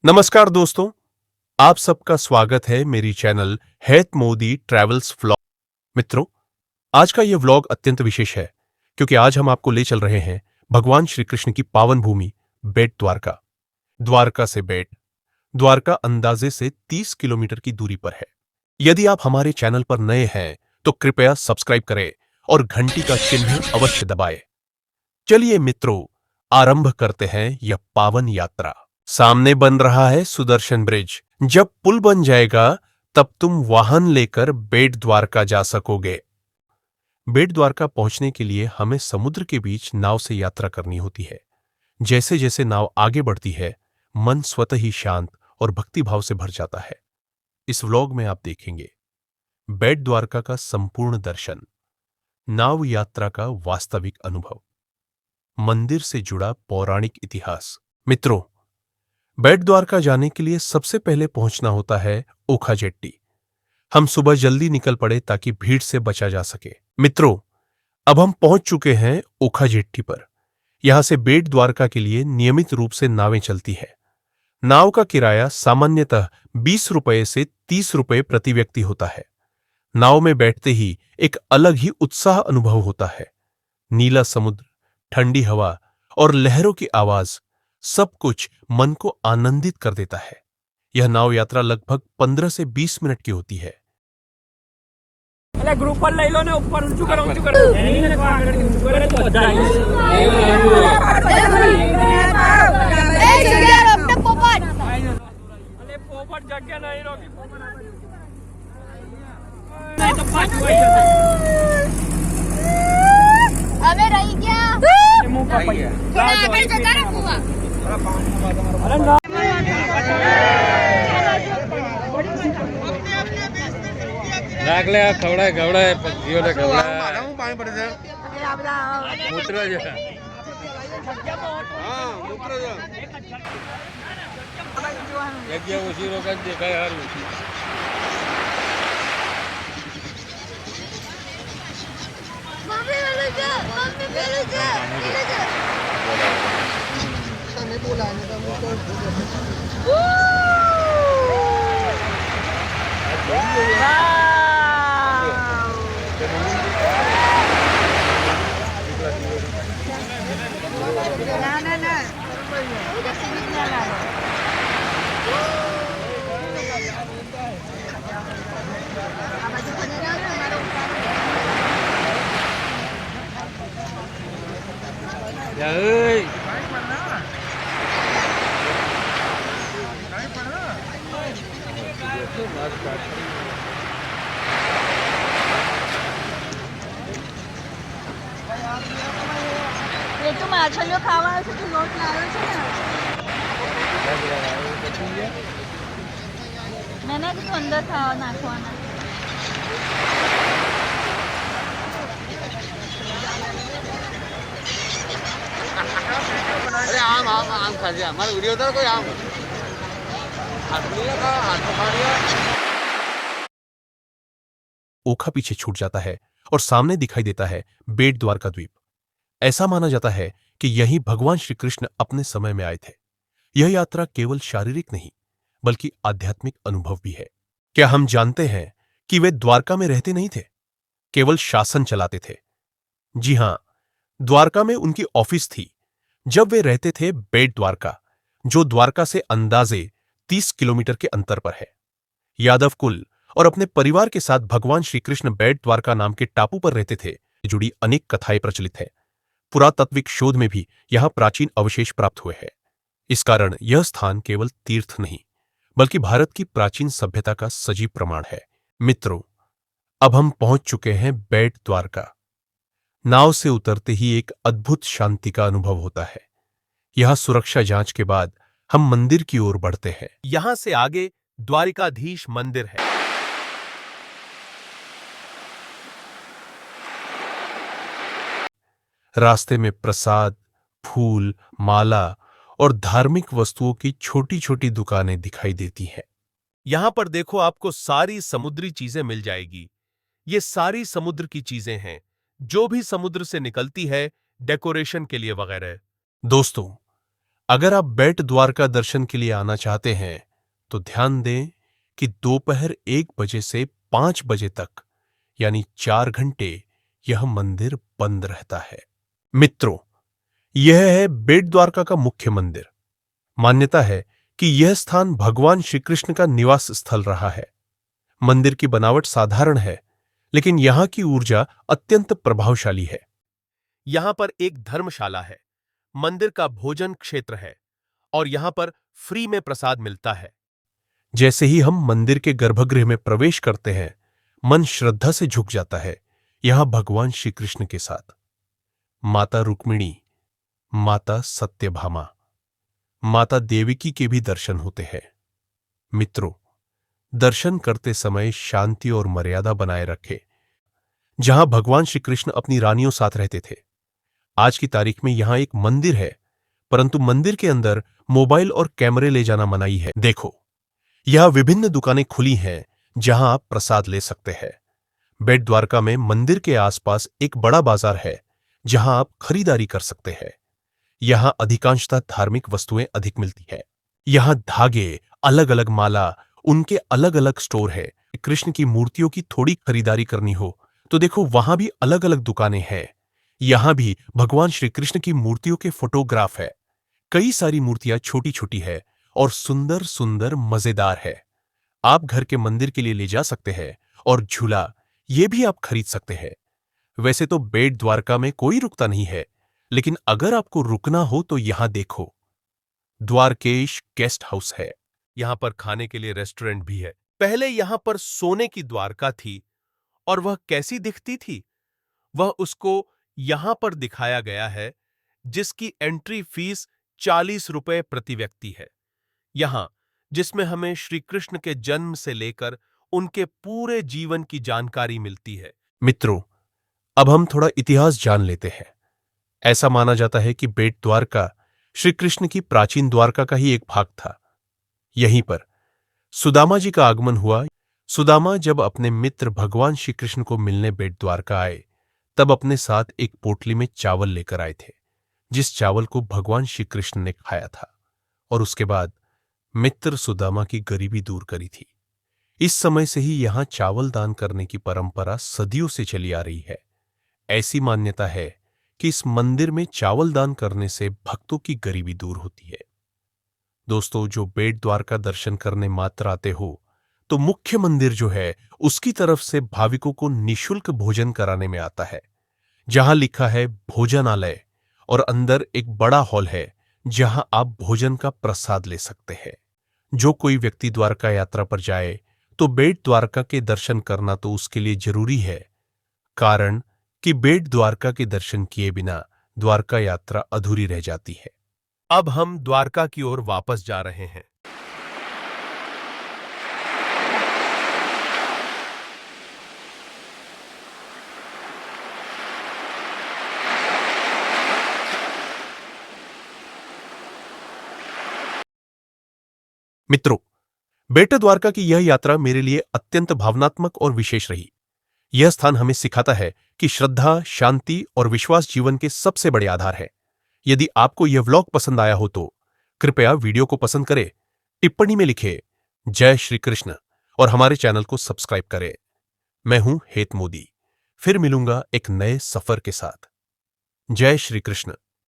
नमस्कार दोस्तों, आप सबका स्वागत है मेरी चैनल हैत मोदी ट्रैवल्स व्लॉग। मित्रों, आज का ये व्लॉग अत्यंत विशेष है क्योंकि आज हम आपको ले चल रहे हैं भगवान श्री कृष्ण की पावन भूमि बेट द्वारका। द्वारका से बेट द्वारका अंदाजे से 30 किलोमीटर की दूरी पर है। यदि आप हमारे चैनल पर नए हैं तो कृपया सब्सक्राइब करें और घंटी का चिन्ह अवश्य दबाएं। चलिए मित्रों, आरंभ करते हैं यह पावन यात्रा। सामने बन रहा है सुदर्शन ब्रिज। जब पुल बन जाएगा तब तुम वाहन लेकर बेट द्वारका जा सकोगे। बेट द्वारका पहुंचने के लिए हमें समुद्र के बीच नाव से यात्रा करनी होती है। जैसे जैसे नाव आगे बढ़ती है, मन स्वतः ही शांत और भक्तिभाव से भर जाता है। इस व्लॉग में आप देखेंगे बेट द्वारका का संपूर्ण दर्शन, नाव यात्रा का वास्तविक अनुभव, मंदिर से जुड़ा पौराणिक इतिहास। मित्रों, बेट द्वारका जाने के लिए सबसे पहले पहुंचना होता है ओखा जेट्टी। हम सुबह जल्दी निकल पड़े ताकि भीड़ से बचा जा सके। मित्रों, अब हम पहुंच चुके हैं ओखा जेट्टी पर। यहां से बेट द्वारका के लिए नियमित रूप से नावें चलती है। नाव का किराया सामान्यतः 20 रुपए से 30 रुपए प्रति व्यक्ति होता है। नाव में बैठते ही एक अलग ही उत्साह अनुभव होता है। नीला समुद्र, ठंडी हवा और लहरों की आवाज, सब कुछ मन को आनंदित कर देता है। यह नाव यात्रा लगभग 15 से 20 मिनट की होती है। ग्रुप पर ले लो ने ऊपर ऊंचू करो तो बजा अरे पोपट जगह नहीं रोकी नहीं तो पाछू आई अबे रही क्या मुंह पर पड़ी है थोड़ा आगे जगह रखूंगा अरे ना लागले खवडाय खवडाय पक्षीओ ने खवडाय पाणी पड़े છે મૂત્ર છે હા મૂત્ર છે જગ્યા ઓછી રોકાજ દેખાય હારું मम्मी बोलो जा मम्मी बोलो जा तने बोलाने का मुझको ना उधर से निकलना है अब जो बनेगा हमारा યા એય ये तो माछलियों खावा છે તો લોટ લાવ્યો છે ને मैंने तो अंदर खावा नाखवाना અરે આમ આમ આમ ખાજે મારો વિડિયો ઉતાર કોઈ આમ હાથ નહીં ખા હાથ ખા लिया ओखा पीछे छूट जाता है और सामने दिखाई देता है बेट द्वारका द्वीप। ऐसा माना जाता है कि यहीं भगवान श्री कृष्ण अपने समय में आए थे। यह यात्रा केवल शारीरिक नहीं बल्कि आध्यात्मिक अनुभव भी है। क्या हम जानते हैं कि वे द्वारका में रहते नहीं थे, केवल शासन चलाते थे? जी हां, द्वारका में उनकी ऑफिस थी। जब वे रहते थे बेट द्वारका, जो द्वारका से अंदाजे 30 किलोमीटर के अंतर पर है। यादव कुल और अपने परिवार के साथ भगवान श्री कृष्ण बेट द्वारका नाम के टापू पर रहते थे। जुड़ी अनेक कथाएं प्रचलित है। पुरातात्विक शोध में भी यहां प्राचीन अवशेष प्राप्त हुए हैं। इस कारण यह स्थान केवल तीर्थ नहीं बल्कि भारत की प्राचीन सभ्यता का सजीव प्रमाण है। मित्रों, अब हम पहुंच चुके हैं बेट द्वारका। नाव से उतरते ही एक अद्भुत शांति का अनुभव होता है। यहां सुरक्षा जांच के बाद हम मंदिर की ओर बढ़ते हैं। यहां से आगे द्वारिकाधीश मंदिर है। रास्ते में प्रसाद, फूल, माला और धार्मिक वस्तुओं की छोटी छोटी दुकानें दिखाई देती हैं। यहां पर देखो, आपको सारी समुद्री चीजें मिल जाएगी। ये सारी समुद्र की चीजें हैं, जो भी समुद्र से निकलती है डेकोरेशन के लिए वगैरह। दोस्तों, अगर आप बेट द्वारका दर्शन के लिए आना चाहते हैं तो ध्यान दें कि दोपहर 1 बजे से 5 बजे तक यानी 4 घंटे यह मंदिर बंद रहता है। मित्रों, यह है बेट द्वारका का मुख्य मंदिर। मान्यता है कि यह स्थान भगवान श्री कृष्ण का निवास स्थल रहा है। मंदिर की बनावट साधारण है, लेकिन यहां की ऊर्जा अत्यंत प्रभावशाली है। यहां पर एक धर्मशाला है, मंदिर का भोजन क्षेत्र है और यहां पर फ्री में प्रसाद मिलता है। जैसे ही हम मंदिर के गर्भगृह में प्रवेश करते हैं, मन श्रद्धा से झुक जाता है। यहां भगवान श्री कृष्ण के साथ माता रुक्मिणी, माता सत्यभामा, माता देवकी के भी दर्शन होते हैं। मित्रों, दर्शन करते समय शांति और मर्यादा बनाए रखें। जहां भगवान श्री कृष्ण अपनी रानियों साथ रहते थे, आज की तारीख में यहां एक मंदिर है, परंतु मंदिर के अंदर मोबाइल और कैमरे ले जाना मनाही है। देखो, यहां विभिन्न दुकानें खुली हैं जहां आप प्रसाद ले सकते हैं। बेट द्वारका में मंदिर के आसपास एक बड़ा बाजार है जहां आप खरीदारी कर सकते हैं। यहां अधिकांशतः धार्मिक वस्तुएं अधिक मिलती है। यहां धागे, अलग अलग माला, उनके अलग अलग स्टोर है। कृष्ण की मूर्तियों की थोड़ी खरीदारी करनी हो तो देखो, वहां भी अलग अलग दुकानें हैं। यहां भी भगवान श्री कृष्ण की मूर्तियों के फोटोग्राफ है। कई सारी मूर्तियां छोटी छोटी है और सुंदर सुंदर मजेदार है। आप घर के मंदिर के लिए ले जा सकते हैं और झूला ये भी आप खरीद सकते हैं। वैसे तो बेट द्वारका में कोई रुकता नहीं है, लेकिन अगर आपको रुकना हो तो यहां देखो, द्वारकेश गेस्ट हाउस है। यहां पर खाने के लिए रेस्टोरेंट भी है। पहले यहां पर सोने की द्वारका थी और वह कैसी दिखती थी, वह उसको यहां पर दिखाया गया है, जिसकी एंट्री फीस 40 रुपए प्रति व्यक्ति है। यहां जिसमें हमें श्री कृष्ण के जन्म से लेकर उनके पूरे जीवन की जानकारी मिलती है। मित्रों, अब हम थोड़ा इतिहास जान लेते हैं। ऐसा माना जाता है कि बेट द्वारका श्री कृष्ण की प्राचीन द्वारका का ही एक भाग था। यहीं पर सुदामा जी का आगमन हुआ। सुदामा जब अपने मित्र भगवान श्री कृष्ण को मिलने बेट द्वारका आए, तब अपने साथ एक पोटली में चावल लेकर आए थे, जिस चावल को भगवान श्री कृष्ण ने खाया था और उसके बाद मित्र सुदामा की गरीबी दूर करी थी। इस समय से ही यहां चावल दान करने की परंपरा सदियों से चली आ रही है। ऐसी मान्यता है कि इस मंदिर में चावल दान करने से भक्तों की गरीबी दूर होती है। दोस्तों, जो बेट द्वारका दर्शन करने मात्र आते हो, तो मुख्य मंदिर जो है उसकी तरफ से भाविकों को निशुल्क भोजन कराने में आता है, जहां लिखा है भोजनालय, और अंदर एक बड़ा हॉल है जहां आप भोजन का प्रसाद ले सकते हैं। जो कोई व्यक्ति द्वारका यात्रा पर जाए तो बेट द्वारका के दर्शन करना तो उसके लिए जरूरी है, कारण कि बेट द्वारका के दर्शन किए बिना द्वारका यात्रा अधूरी रह जाती है। अब हम द्वारका की ओर वापस जा रहे हैं। मित्रों, बेट द्वारका की यह यात्रा मेरे लिए अत्यंत भावनात्मक और विशेष रही। यह स्थान हमें सिखाता है कि श्रद्धा, शांति और विश्वास जीवन के सबसे बड़े आधार है। यदि आपको यह व्लॉग पसंद आया हो तो कृपया वीडियो को पसंद करें, टिप्पणी में लिखें जय श्री कृष्ण और हमारे चैनल को सब्सक्राइब करें। मैं हूं हेत मोदी, फिर मिलूंगा एक नए सफर के साथ। जय श्री कृष्ण।